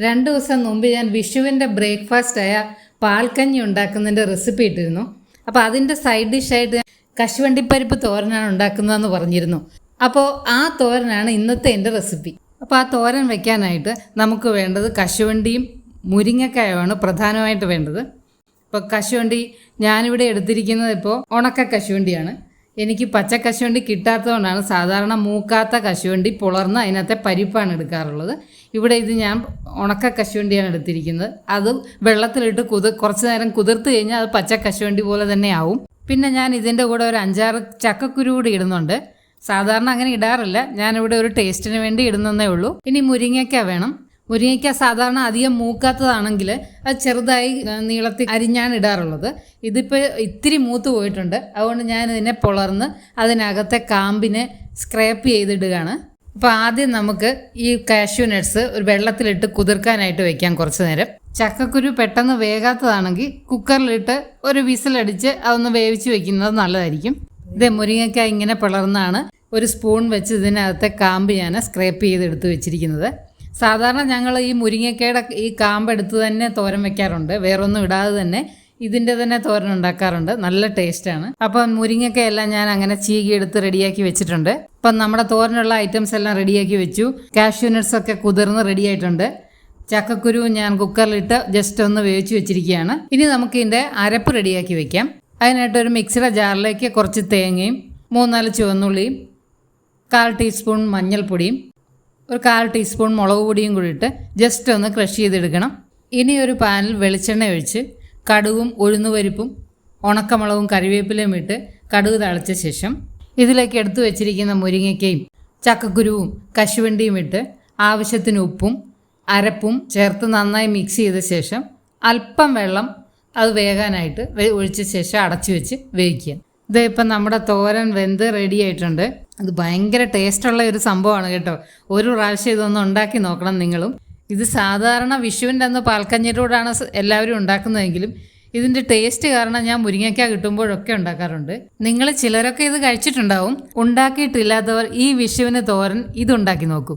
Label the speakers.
Speaker 1: 2 ദിവസം മുമ്പ് ഞാൻ വിഷുവിൻ്റെ ബ്രേക്ക്ഫാസ്റ്റായ പാൽക്കഞ്ഞി ഉണ്ടാക്കുന്നതിൻ്റെ റെസിപ്പി ഇട്ടിരുന്നു. അപ്പോൾ അതിൻ്റെ സൈഡ് ഡിഷായിട്ട് കശുവണ്ടിപ്പരിപ്പ് തോരനാണ് ഉണ്ടാക്കുന്നതെന്ന് പറഞ്ഞിരുന്നു. അപ്പോൾ ആ തോരനാണ് ഇന്നത്തെ എൻ്റെ റെസിപ്പി. അപ്പോൾ ആ തോരൻ വെക്കാനായിട്ട് നമുക്ക് വേണ്ടത് കശുവണ്ടിയും മുരിങ്ങക്കായുമാണ് പ്രധാനമായിട്ട് വേണ്ടത്. ഇപ്പോൾ കശുവണ്ടി ഞാനിവിടെ എടുത്തിരിക്കുന്നത് ഇപ്പോൾ ഉണക്ക കശുവണ്ടിയാണ്. എനിക്ക് പച്ച കശുവണ്ടി കിട്ടാത്തതുകൊണ്ടാണ് സാധാരണ മൂക്കാത്ത കശുവണ്ടി പുളർന്ന് അതിനകത്തെ പരിപ്പാണ് എടുക്കാറുള്ളത്. ഇവിടെ ഇത് ഞാൻ ഉണക്ക കശുവണ്ടിയാണ് എടുത്തിരിക്കുന്നത്. അത് വെള്ളത്തിലിട്ട് കുറച്ച് നേരം കുതിർത്ത് കഴിഞ്ഞാൽ അത് പച്ച കശുവണ്ടി പോലെ തന്നെ ആവും. പിന്നെ ഞാൻ ഇതിൻ്റെ കൂടെ ഒരു 5-6 ചക്കക്കുരു കൂടി ഇടുന്നുണ്ട്. സാധാരണ അങ്ങനെ ഇടാറില്ല, ഞാനിവിടെ ഒരു ടേസ്റ്റിന് വേണ്ടി ഇടുന്നതേ ഉള്ളൂ. ഇനി മുരിങ്ങയ്ക്ക വേണം. മുരിങ്ങയ്ക്ക സാധാരണ അധികം മൂക്കാത്തതാണെങ്കിൽ അത് ചെറുതായി നീളത്തിൽ അരിഞ്ഞാണ് ഇടാറുള്ളത്. ഇതിപ്പോൾ ഇത്തിരി മൂത്ത് പോയിട്ടുണ്ട്, അതുകൊണ്ട് ഞാൻ ഇതിനെ പുളർന്ന് അതിനകത്തെ കാമ്പിനെ സ്ക്രാപ്പ് ചെയ്തിടുകയാണ്. അപ്പോൾ ആദ്യം നമുക്ക് ഈ കാഷ്യൂ നട്ട്സ് ഒരു വെള്ളത്തിലിട്ട് കുതിർക്കാനായിട്ട് വെക്കാം കുറച്ച് നേരം. ചക്കക്കുരു പെട്ടെന്ന് വേകാത്തതാണെങ്കിൽ കുക്കറിലിട്ട് ഒരു വിസിലടിച്ച് അതൊന്ന് വേവിച്ച് വെക്കുന്നത് നല്ലതായിരിക്കും. ഇത് മുരിങ്ങയ്ക്ക ഇങ്ങനെ പിളർന്നാണ് ഒരു സ്പൂൺ വെച്ച് ഇതിനകത്തെ കാമ്പ് ഞാൻ സ്ക്രാപ്പ് ചെയ്തെടുത്ത് വെച്ചിരിക്കുന്നത്. സാധാരണ ഞങ്ങൾ ഈ മുരിങ്ങയ്ക്കയുടെ ഈ കാമ്പെടുത്ത് തന്നെ തോരൻ വെക്കാറുണ്ട്, വേറൊന്നും ഇടാതെ തന്നെ ഇതിൻ്റെ തന്നെ തോരൻ ഉണ്ടാക്കാറുണ്ട്. നല്ല ടേസ്റ്റാണ്. അപ്പം മുരിങ്ങയ്ക്കയെല്ലാം ഞാൻ അങ്ങനെ ചീകി എടുത്ത് റെഡിയാക്കി വെച്ചിട്ടുണ്ട്. അപ്പം നമ്മുടെ തോരനുള്ള ഐറ്റംസ് എല്ലാം റെഡിയാക്കി വെച്ചു. കാഷ്യൂ നട്ട്സൊക്കെ കുതിർന്ന് റെഡിയായിട്ടുണ്ട്. ചക്കക്കുരു ഞാൻ കുക്കറിലിട്ട് ജസ്റ്റ് ഒന്ന് വേവിച്ച് വെച്ചിരിക്കുകയാണ്. ഇനി നമുക്ക് ഇതിൻ്റെ അരപ്പ് റെഡിയാക്കി വെക്കാം. അതിനായിട്ട് ഒരു മിക്സിയുടെ ജാറിലേക്ക് കുറച്ച് തേങ്ങയും 3-4 ചുവന്നുള്ളിയും 1/4 ടീസ്പൂൺ മഞ്ഞൾപ്പൊടിയും ഒരു 1/4 ടീസ്പൂൺ മുളക് പൊടിയും കൂടി ഇട്ട് ജസ്റ്റ് ഒന്ന് ക്രഷ് ചെയ്തെടുക്കണം. ഇനി ഒരു പാനിൽ വെളിച്ചെണ്ണ ഒഴിച്ച് കടുകും ഉഴുന്നുപരിപ്പും ഉണക്കമുളകും കറിവേപ്പിലയും ഇട്ട് കടുക് തളിച്ച ശേഷം ഇതിലേക്ക് എടുത്തു വെച്ചിരിക്കുന്ന മുരിങ്ങയ്ക്കയും ചക്കക്കുരുവും കശുവണ്ടിയും ഇട്ട് ആവശ്യത്തിന് ഉപ്പും അരപ്പും ചേർത്ത് നന്നായി മിക്സ് ചെയ്ത ശേഷം അല്പം വെള്ളം അത് വേകാനായിട്ട് ഒഴിച്ച ശേഷം അടച്ചു വെച്ച് വേവിക്കുക. ഇത് ഇപ്പം നമ്മുടെ തോരൻ വെന്ത് റെഡി ആയിട്ടുണ്ട്. അത് ഭയങ്കര ടേസ്റ്റുള്ള ഒരു സംഭവമാണ് കേട്ടോ. ഒരു പ്രാവശ്യം ഇതൊന്ന് ഉണ്ടാക്കി നോക്കണം നിങ്ങളും. ഇത് സാധാരണ വിഷുവിൻ്റെ അന്ന് പാൽക്കഞ്ഞിയോടാണ് എല്ലാവരും ഉണ്ടാക്കുന്നതെങ്കിലും ഇതിൻ്റെ ടേസ്റ്റ് കാരണം ഞാൻ മുരിങ്ങയ്ക്ക കിട്ടുമ്പോഴൊക്കെ ഉണ്ടാക്കാറുണ്ട്. നിങ്ങൾ ചിലരൊക്കെ ഇത് കഴിച്ചിട്ടുണ്ടാവും. ഉണ്ടാക്കിയിട്ടില്ലാത്തവർ ഈ വിഷുവിന് തോരൻ ഇതുണ്ടാക്കി നോക്കൂ.